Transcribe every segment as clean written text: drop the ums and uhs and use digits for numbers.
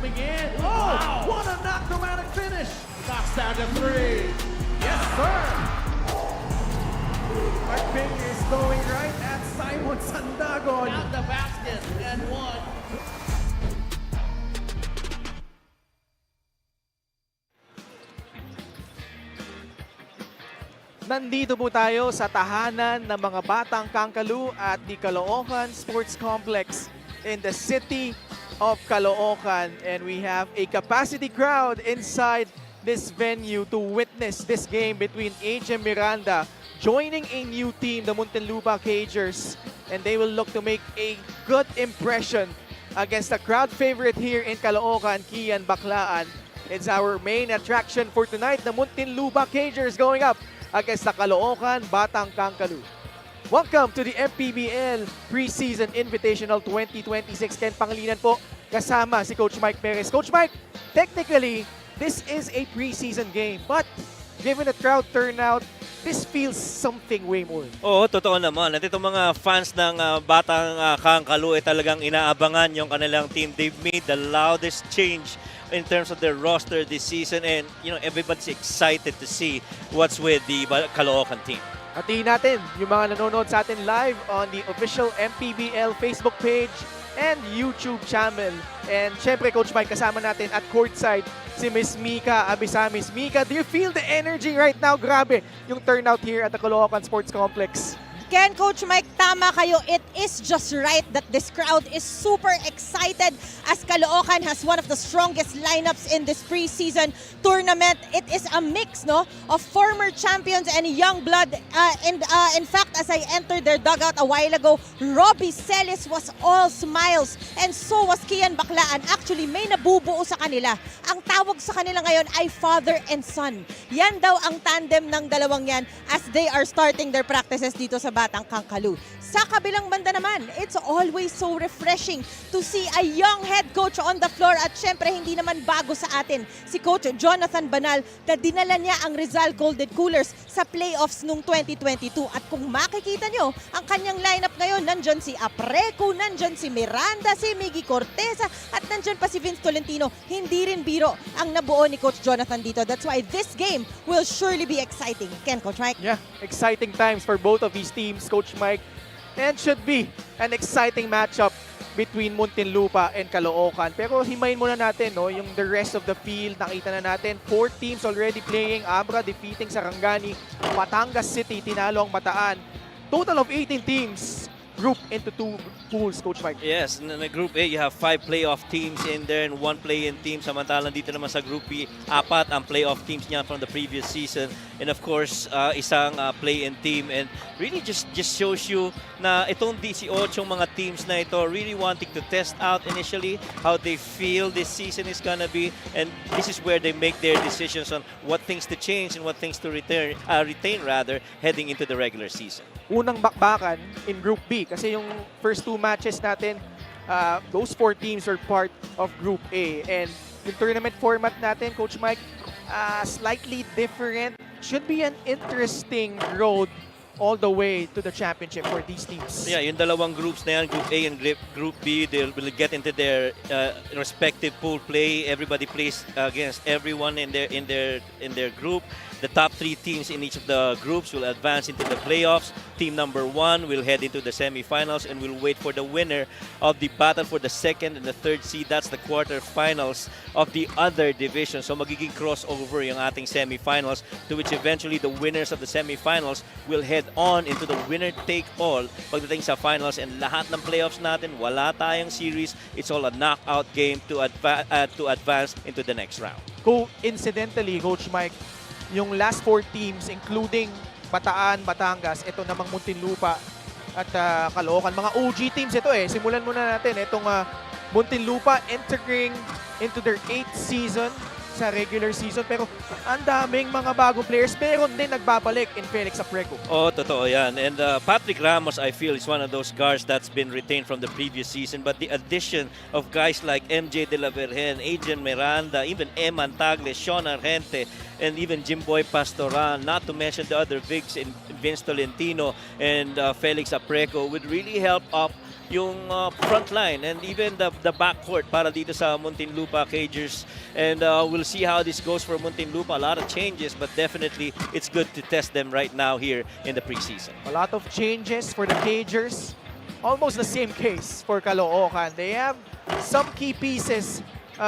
coming in. Oh, Wow. what a knock-dramatic finish. Knocks down to 3. Yes, sir. My finger is going right at Simon Sandagon. Out the basket and one. Nandito po tayo sa tahanan ng mga batang Kangkalu at the Caloocan Sports Complex in the city of Caloocan. And we have a capacity crowd inside this venue to witness this game between AJ Miranda joining a new team, the Muntinlupa Cagers. And they will look to make a good impression against the crowd favorite here in Caloocan, Kian Baclaan. It's our main attraction for tonight, the Muntinlupa Cagers going up against the Caloocan Batang Kangkalu. Welcome to the MPBL Preseason Invitational 2026. Ken Pangilinan po, kasama si Coach Mike Perez. Coach Mike, technically, this is a preseason game, but given the crowd turnout, this feels something way more. Oo, totoo naman. At itong mga fans ng Batang Kangkalu ay talagang inaabangan yung kanilang team. They've made the loudest change in terms of their roster this season, and everybody's excited to see what's with the Caloocan team. Hatiin natin yung mga nanonood sa atin live on the official MPBL Facebook page and YouTube channel. And syempre, Coach Mike, kasama natin at courtside si Miss Mika Abisamis. Mika, do you feel the energy right now? Grabe yung turnout here at the Caloocan Sports Complex. Ken, Coach Mike, tama kayo. It is just right that this crowd is super excited as Caloocan has one of the strongest lineups in this preseason tournament. It is a mix, no, of former champions and young blood. In fact, as I entered their dugout a while ago, Robbie Celis was all smiles and so was Kian Baclaan. Actually, may nabubuo sa kanila. Ang tawag sa kanila ngayon ay father and son. Yan daw ang tandem ng dalawang yan as they are starting their practices dito sa Batang Kangkalu. Sa kabilang banda naman, it's always so refreshing to see a young head coach on the floor at syempre hindi naman bago sa atin si Coach Jonathan Banal na dinala niya ang Rizal Golden Coolers sa playoffs nung 2022. At kung makikita nyo, ang kanyang lineup ngayon, nandyan si Apreco, nandyan si Miranda, si Miggy Corteza, at nandyan pa si Vince Tolentino. Hindi rin biro ang nabuo ni Coach Jonathan dito. That's why this game will surely be exciting. Ken, Coach Mike? Yeah, exciting times for both of these teams, Coach Mike. And should be an exciting matchup between Muntinlupa and Caloocan. Pero himayin muna natin yung the rest of the field. Nakita na natin, 4 teams already playing. Abra defeating Sarangani. Batangas City tinalo ang Bataan. Total of 18 teams grouped into 2 pools, Coach Mike. Yes, in the Group A, you have 5 playoff teams in there and 1 play-in team. Samantalang dito naman sa Group B, 4 ang playoff teams niya from the previous season. And of course, isang play-in team. And really just shows you na itong 18 mga teams na ito really wanting to test out initially how they feel this season is gonna be. And this is where they make their decisions on what things to change and what things to retain heading into the regular season. Unang bakbakan in Group B kasi yung first 2 matches natin, those 4 teams are part of Group A. And yung tournament format natin, Coach Mike, slightly different. Should be an interesting road all the way to the championship for these teams. Yeah, yung dalawang groups na yan, Group A and Group B, they will get into their respective pool play. Everybody plays against everyone in their group. The top 3 teams in each of the groups will advance into the playoffs. Team number 1 will head into the semifinals and will wait for the winner of the battle for the 2nd and the 3rd seed. That's the quarterfinals of the other division. So magiging crossover yung ating semifinals, to which eventually the winners of the semifinals will head on into the winner-take-all pagdating sa finals. And lahat ng playoffs natin, wala tayong series. It's all a knockout game to advance into the next round. Coincidentally, Coach Mike, yung last 4 teams, including Bataan, Batangas, ito namang Muntinlupa at Caloocan. Mga OG teams ito eh. Simulan muna natin itong Muntinlupa entering into their 8th season sa regular season. Pero ang daming mga bagong players. Meron din nagbabalik in Felix Apreco. Oh, totoo yan. And Patrick Ramos, I feel, is one of those guards that's been retained from the previous season. But the addition of guys like MJ De La Virgen, Adrian Miranda, even Eman Tagle, Sean Argente, and even Jimboy Pastoran, not to mention the other bigs in Vince Tolentino and Felix Apreco, would really help up yung front line and even the backcourt para dito sa Muntinlupa Cagers. And we'll see how this goes for Muntinlupa. A lot of changes, but definitely it's good to test them right now here in the preseason. A lot of changes for the Cagers. Almost the same case for Caloocan. They have some key pieces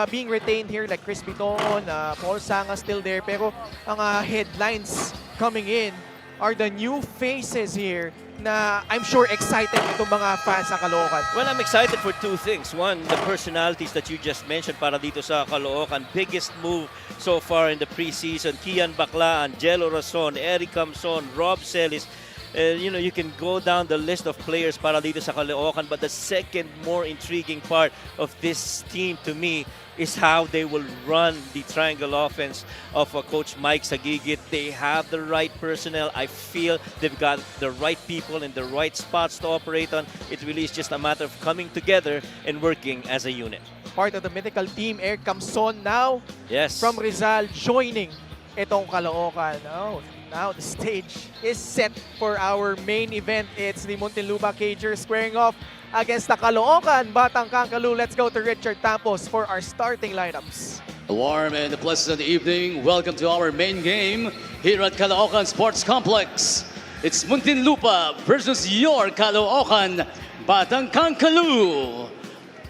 being retained here like Chris Biton, Paul Sanga still there. Pero ang headlines coming in are the new faces here na I'm sure excited itong mga fans sa Caloocan. Well, I'm excited for two things. One, the personalities that you just mentioned para dito sa Caloocan. Biggest move so far in the preseason. Kian Bakla, Angelo Rason, Eric Camson, Rob Celis. You know, you can go down the list of players para dito sa Caloocan, but the second more intriguing part of this team to me is how they will run the triangle offense of Coach Mike Sagigit. They have the right personnel. I feel they've got the right people in the right spots to operate on. It really is just a matter of coming together and working as a unit. Part of the mythical team, Eric Camson now Yes. from Rizal joining itong Caloocan. Oh, now the stage is set for our main event. It's the Muntinlupa Cagers squaring off against the Caloocan Batang Kankalu. Let's go to Richard Tampos for our starting lineups. A warm and a pleasant evening. Welcome to our main game here at Caloocan Sports Complex. It's Muntinlupa versus your Caloocan Batang Kankalu.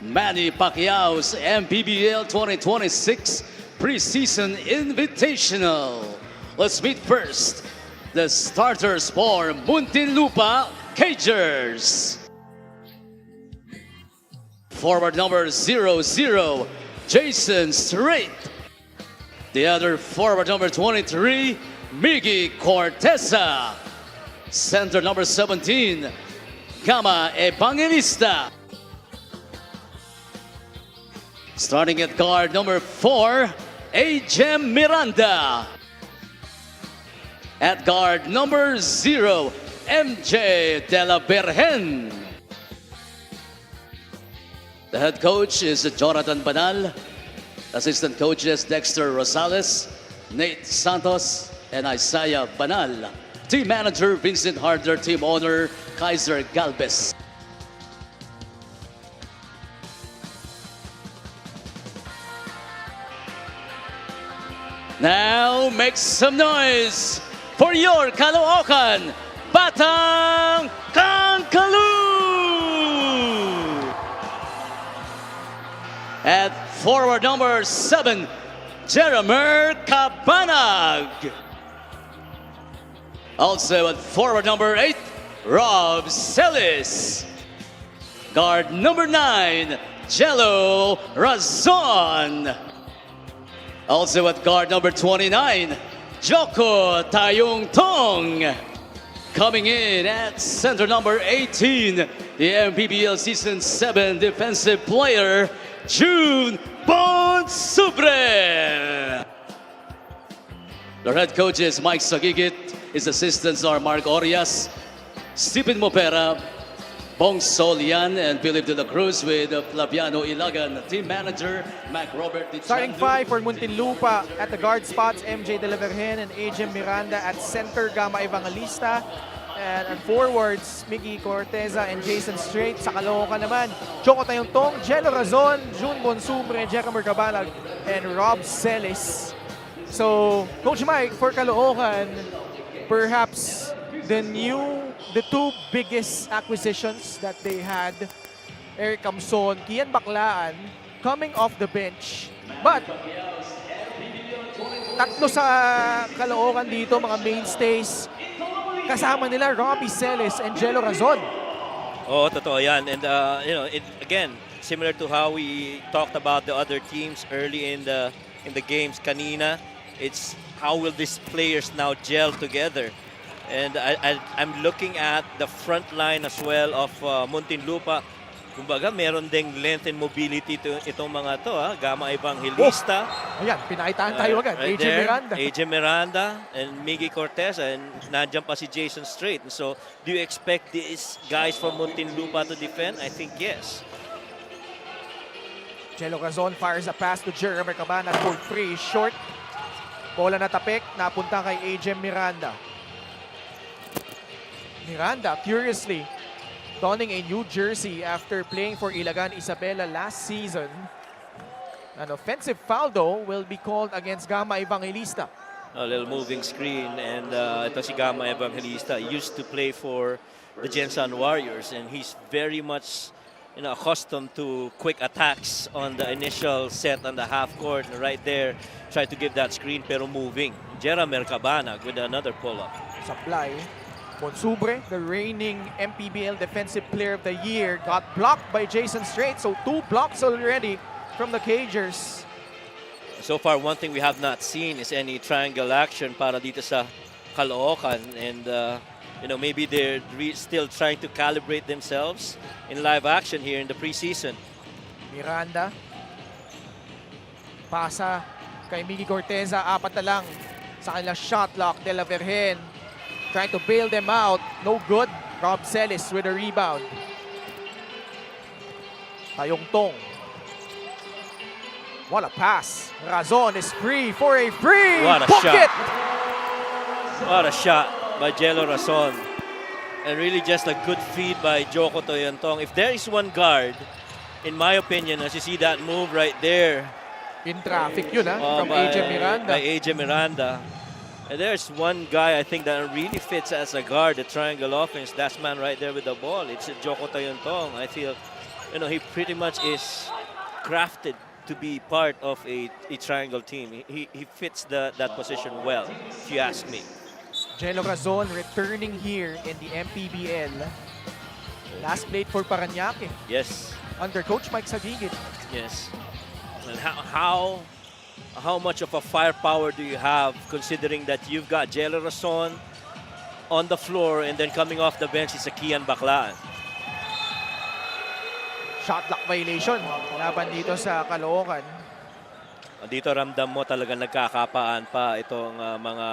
Manny Pacquiao's MPBL 2026 Preseason Invitational. Let's meet first the starters for Muntinlupa Cagers. Forward number 00, Jason Strait. The other forward number 23, Miggy Corteza. Center number 17, Gama Evangelista. Starting at guard number 4, Ajem Miranda. At guard number 0, MJ De La Virgen. The head coach is Jonathan Banal. Assistant coaches Dexter Rosales, Nate Santos, and Isaiah Banal. Team manager Vincent Harder. Team owner Kaiser Galvez. Now make some noise for your Caloocan Batang Kankalu! At forward number 7, Jeremy Cabanag. Also at forward number 8, Rob Celis. Guard number 9, Jello Razon. Also at guard number 29, Joko Tayong Tong. Coming in at center number 18, the MPBL Season 7 defensive player, June Bonsubre. Their head coach is Mike Sagigit. His assistants are Mark Orias, Stephen Mopera, Bong Solian, and Philip De La Cruz with Flaviano Ilagan. Team manager, Mac Robert. Starting 5 for Muntinlupa at the guard spots, MJ De La Virgen and Ajem Miranda. At center, Gama Evangelista. And at forwards, Miggy Corteza and Jason Strait. Sa Caloocan naman, Joko Tayong Tong, Jello Razon, June Bonsubre, Jerimer Cabanag, and Rob Celis. So, Coach Mike, for Caloocan, perhaps the two biggest acquisitions that they had, Eric Camson, Kian Baklaan, coming off the bench. But, tatlo sa Caloocan dito, mga mainstays. Kasama nila Robbie Celis and Jello Razon. Oh, totoo yan. And you know, again, similar to how we talked about the other teams early in the games kanina, it's how will these players now gel together. And I'm looking at the front line as well of Muntinlupa. Kumbaga, meron ding length and mobility itong mga to. Gama Evangelista. Oh, ayan, pinaitaan tayo agad. Right Ajem Miranda. Ajem Miranda and Miggy Corteza. And nandiyan pa si Jason Strait. So, do you expect these guys from Muntinlupa to defend? I think yes. Jello Razon fires a pass to Jeremy Cabanag for free. Short. Bola na tapik. Napunta kay Ajem Miranda. Miranda, curiously, donning a new jersey after playing for Ilagan Isabela last season. An offensive foul though will be called against Gama Evangelista. A little moving screen, and ito si Gama Evangelista used to play for the Gensan Warriors, and he's very much accustomed to quick attacks on the initial set on the half court. Right there, try to give that screen pero moving. Jera Mercabanag with another pull-up. Supply. Monsubre, the reigning MPBL Defensive Player of the Year, got blocked by Jason Strait. So 2 blocks already from the Cagers. So far, one thing we have not seen is any triangle action para dito sa Caloocan, and maybe they're still trying to calibrate themselves in live action here in the preseason. Miranda. Pasa kay Miggy Corteza. 4 na lang sa kanila shot clock. De La Virgen trying to bail them out. No good. Rob Celis with a rebound. Tayong Tong. What a pass. Razon is free for a free What a bucket. What a shot by Jello Razon. And really just a good feed by Joko Toyantong. If there is one guard, in my opinion, as you see that move right there. In traffic yun from AJ Miranda. By AJ Miranda. And there's one guy I think that really fits as a guard, the triangle offense. That man right there with the ball. It's Joko Toyantong. I feel, he pretty much is crafted to be part of a triangle team. He fits that position well, if you ask me. Jello Razon returning here in the MPBL. Last played for Parañaque Yes, under Coach Mike Sagigit. yes. And how much of a firepower do you have considering that you've got Jello Razon on the floor and then coming off the bench is a Kian Baclaan? Shot clock violation laban dito sa Caloocan. Dito ramdam mo talaga nagkakapaan pa itong mga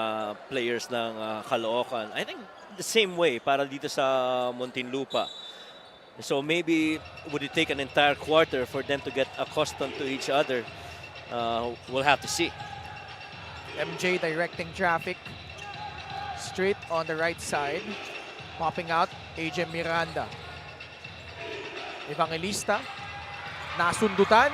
players ng Caloocan. I think the same way para dito sa Muntinlupa. So maybe would it take an entire quarter for them to get accustomed to each other? We'll have to see. MJ directing traffic. Straight on the right side. Popping out, AJ Miranda. Evangelista. Nasundutan.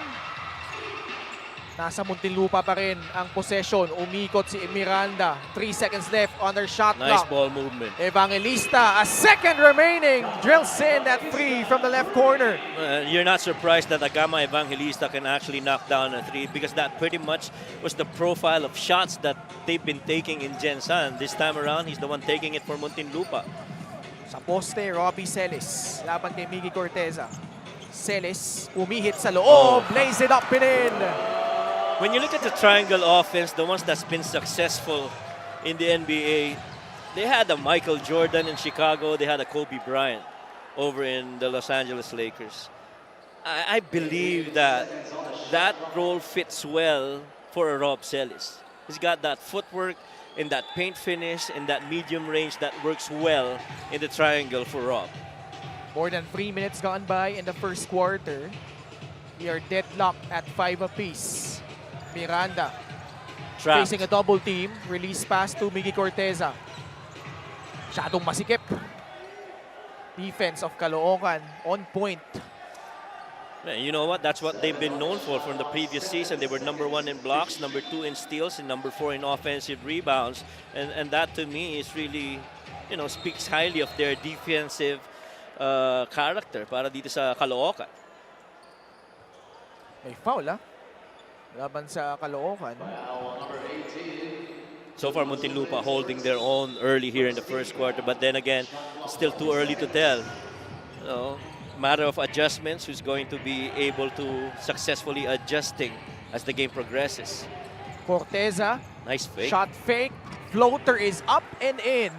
Nasa Muntinlupa pa rin ang possession. Umikot si Miranda. 3 seconds left on their shot Nice clock. ball movement. Evangelista, a second remaining. Drills in that 3 from the left corner. You're not surprised that Agama Evangelista can actually knock down a 3 because that pretty much was the profile of shots that they've been taking in Gensan. This time around, he's the one taking it for Muntinlupa. Sa poste, Robbie Celis. Laban kay Miggy Corteza. Celis, umihit sa loob. Blaze it up and in. When you look at the triangle offense, the ones that's been successful in the NBA, they had a Michael Jordan in Chicago, they had a Kobe Bryant over in the Los Angeles Lakers. I believe that role fits well for a Rob Celis. He's got that footwork and that paint finish and that medium range that works well in the triangle for Rob. More than 3 minutes gone by in the first quarter. We are deadlocked at 5 apiece. Miranda Trapped. facing a double team. Release pass to Miggy Corteza. Masyadong masikip. Defense of Caloocan on point. You know what? That's what they've been known for from the previous season. They were number 1 in blocks, number 2 in steals, and number 4 in offensive rebounds. And that to me is really, speaks highly of their defensive character para dito sa Caloocan. May foul laban sa Caloocan. So far, Muntinlupa holding their own early here in the first quarter. But then again, it's still too early to tell. Matter of adjustments, who's going to be able to successfully adjusting as the game progresses. Corteza, Nice fake. shot fake. Floater is up and in.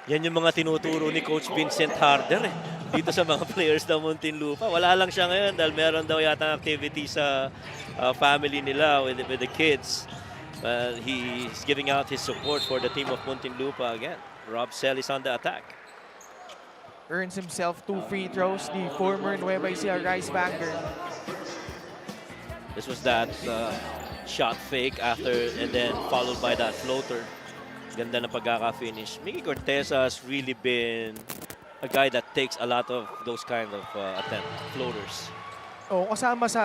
Yan yung mga tinuturo ni Coach Vincent Harder dito sa mga players ng Muntinlupa. Wala lang siya ngayon dahil meron daw yata activity sa family nila with the kids. He's giving out his support for the team of Muntinlupa again. Rob Celis on the attack. Earns himself 2 free throws. The former Nueva Ecija Rice Vanguard. This was that shot fake after and then followed by that floater. Ganda na pagkaka-finish. Miggy Corteza has really been a guy that takes a lot of those kind of attempt floaters. Oo, kasama sa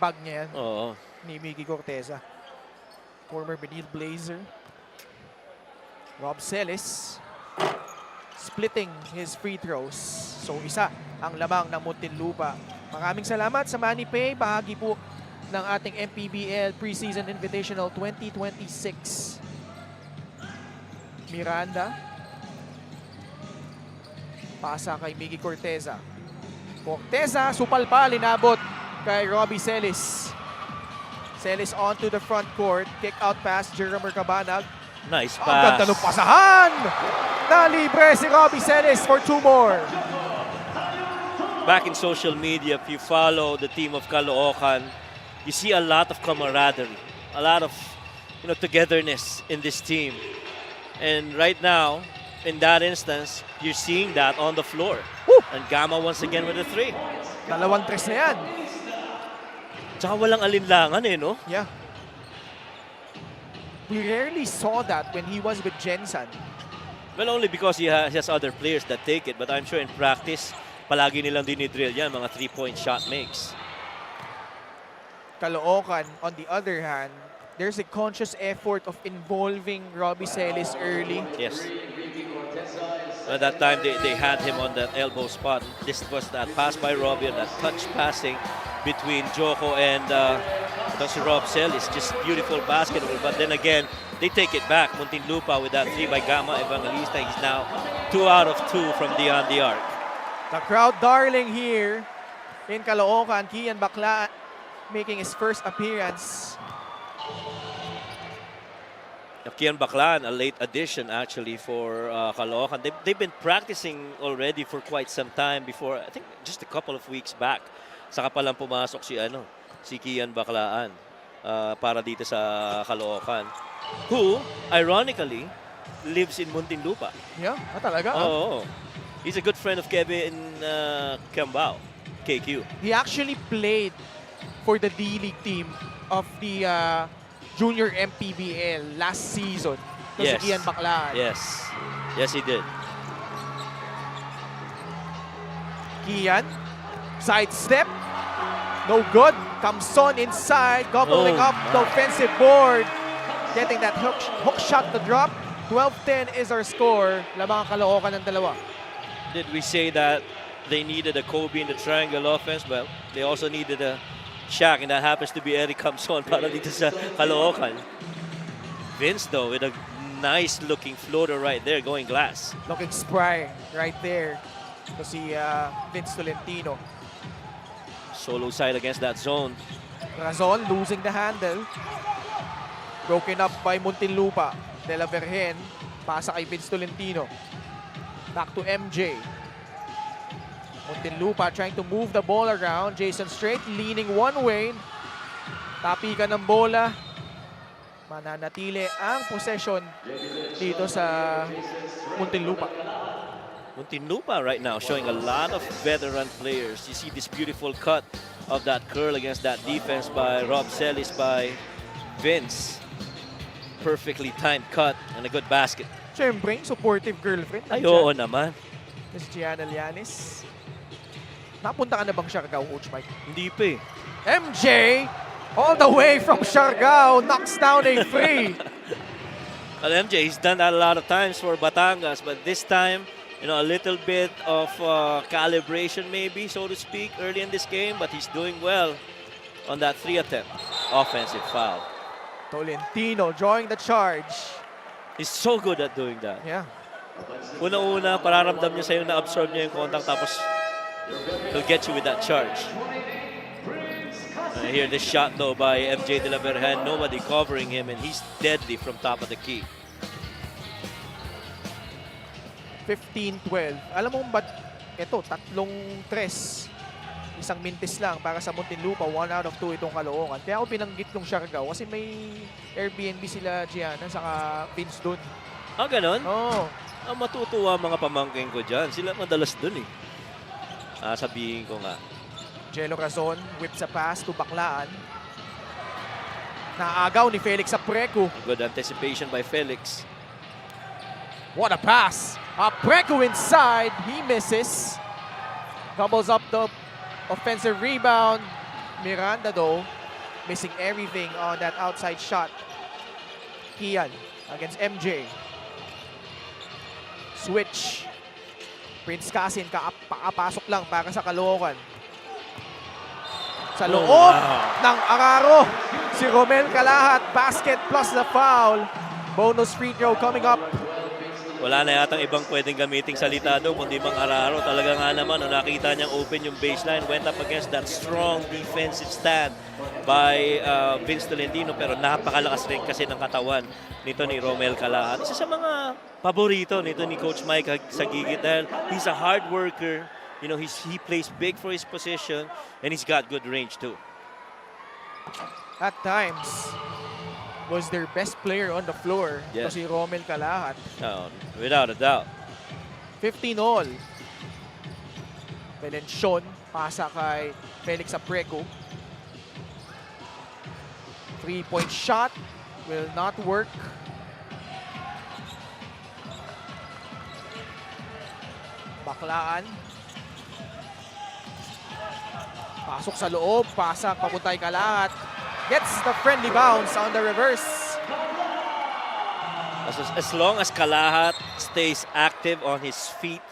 bag niya yan Oo. ni Miggy Corteza. Former Benil Blazer. Rob Celis splitting his free throws. So isa ang lamang ng Muntinlupa. Maraming salamat sa Manny Pay. Bahagi po ng ating MPBL Preseason Invitational 2026. Miranda. Pasa kay Miggy Corteza. Corteza, supalpal, inabot kay Robbie Celis. Celis onto the front court. Kick out pass, Jerome Cabanag. Nice Ang pass. ganda ng pasahan! Nalibre si Robbie Celis for 2 more. Back in social media, if you follow the team of Caloocan, you see a lot of camaraderie, a lot of togetherness in this team. And right now, in that instance, you're seeing that on the floor. Woo! And Gama once again with a 3. Dalawang tres na yan. Tsaka walang alinlangan no? Yeah. We rarely saw that when he was with Jensen. Well, only because he has other players that take it. But I'm sure in practice, palagi nilang dinidrill yan, mga 3-point shot makes. Caloocan, on the other hand, there's a conscious effort of involving Robbie Celis early. Yes. At that time, they had him on that elbow spot. This was that pass by Robbie, that touch passing between Joko and si Rob Celis. Just beautiful basketball. But then again, they take it back. Muntinlupa with that 3 by Gama Evangelista. He's now 2 out of 2 from beyond the arc. The crowd darling here in Caloocan. Kian Bakla making his first appearance. Kian Baclan, a late addition actually for Caloocan. They've been practicing already for quite some time before, I think just a couple of weeks back. Saka palang pumasok si Kian Baclaan para dito sa Caloocan. Who, ironically, lives in Muntinlupa. Yeah, talaga. Oh, he's a good friend of Kevin Cambao, KQ. He actually played for the D-League team of the Junior MPBL last season. So Yes. si Kian Baklaan. Yes. Yes, he did. Kian, sidestep, no good. Comes on inside, gobbling Oh, up the offensive board. Getting that hook shot to drop. 12-10 is our score. Lamang ang Caloocan ng dalawa. Did we say that they needed a Kobe in the triangle offense? Well, they also needed a Shaq, and that happens to be Eric Camson para dito sa Caloocan. Vince, though, with a nice-looking floater right there, going glass. Looking spry right there. So si Vince Tolentino. Solo side against that zone. Razon losing the handle. Broken up by Muntinlupa. De La Virgen. Pasa kay Vince Tolentino. Back to MJ. Muntinlupa trying to move the ball around. Jason Strait leaning one way. Tapikan ng bola. Mananatili ang possession dito sa Muntinlupa. Muntinlupa right now showing a lot of veteran players. You see this beautiful cut of that curl against that defense by Rob Celis by Vince. Perfectly timed cut and a good basket. Siyempre, supportive girlfriend. Ay, oo naman. Miss Gianna Llanes. Napunta ka na bang Siargao, Coach Mike? Hindi pa eh. MJ, all the way from Siargao, knocks down a free. Well, MJ, he's done that a lot of times for Batangas, but this time, a little bit of calibration maybe, so to speak, early in this game, but he's doing well on that 3 attempt. Offensive foul. Tolentino drawing the charge. He's so good at doing that. Yeah. Una-una, pararamdam niya sa'yo na absorb niya yung contact, tapos he'll get you with that charge. I hear this shot though by MJ De La Virgen. Nobody covering him, and he's deadly from top of the key. 15-12. Alam mo ba't ito, 3 tres. Isang mintis lang para sa Muntinlupa. 1 out of 2 itong Caloocan. Kaya ako binanggit ng Siargao kasi may Airbnb sila Gianna saka Vince doon. Ah, ganon? Oo. Matutuwa mga pamangking ko dyan. Sila madalas dun eh. Sabihin ko nga. Jello Razon whips a pass to Baklaan. Naagaw ni Felix Apreco. Good anticipation by Felix. What a pass. Preco inside. He misses. Doubles up the offensive rebound. Miranda, though, missing everything on that outside shot. Kian against MJ. Switch. Prince Casin, pakapasok lang para sa Caloocan. Sa loob ng Araro, si Romel Calahat, basket plus the foul. Bonus free throw coming up. Wala na yatang ibang pwedeng gamiting salita doon, kundi bang Araro. Talaga nga naman, nakita niyang open yung baseline, went up against that strong defensive stand by Vince Tolentino, pero napakalakas rin kasi ng katawan nito ni Romel Calahat. Isa sa mga paborito nito ni Coach Mike sa gigit dahil he's a hard worker. You know, he plays big for his position and he's got good range too. At times, was their best player on the floor. Yeah. Ito si Romel Calahat. No, without a doubt. 15 all. Belención, pasa kay Felix Apreco. 3-point shot will not work. Baklaan. Pasok sa loob, pasa papuntay Calahat. Gets the friendly bounce on the reverse. As long as Calahat stays active on his feet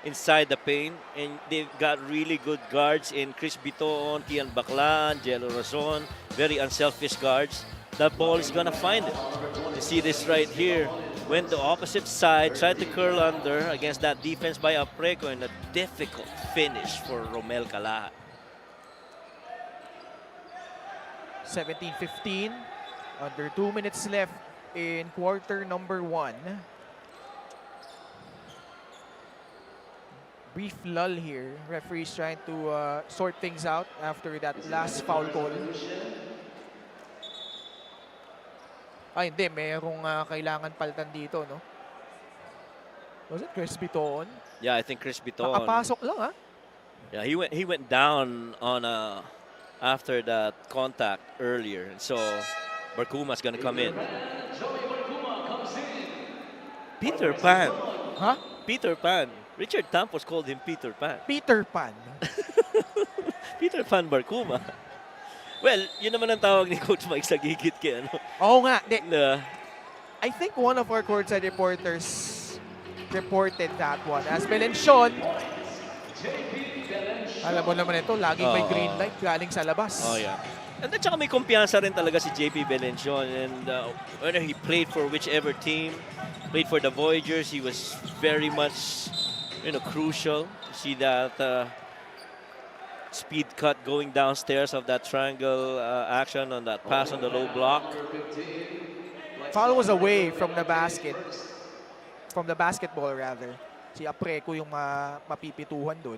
inside the paint, and they've got really good guards in Chris Biton, Kian Baklan, Jello Razon, very unselfish guards, the ball is gonna find it. You see this right here. Went the opposite side, tried to curl under against that defense by Apreco, and a difficult finish for Romel Calahat. 17-15. Under 2 minutes left in quarter number 1. Brief lull here. Referee's trying to sort things out after that last foul call. Ay, hindi. Mayroong kailangan palitan dito, no? Was it Chris Biton? Yeah, I think Chris Biton. Nakapasok lang, ha? Yeah, he went down on after that contact earlier, and so Barcuma's gonna come in. Peter Pan. Huh? Peter Pan. Richard Tampos called him Peter Pan. Peter Pan. Peter Pan Barcuma. Well, yun naman ang tawag ni Coach Mike sa gigit kay ano. Oo nga. Di, Na, I think one of our courtside reporters reported that one. As Belención, alam mo naman ito, laging may green light galing sa labas. oh yeah. And at saka may kumpiyansa rin talaga si JP Belención, and whether he played for whichever team, played for the Voyagers, he was very much, crucial to see that speed cut going downstairs of that triangle action on that pass on the low block. Foul was away from the basket. From the basketball rather. Si Apreco yung mapipituhan doon.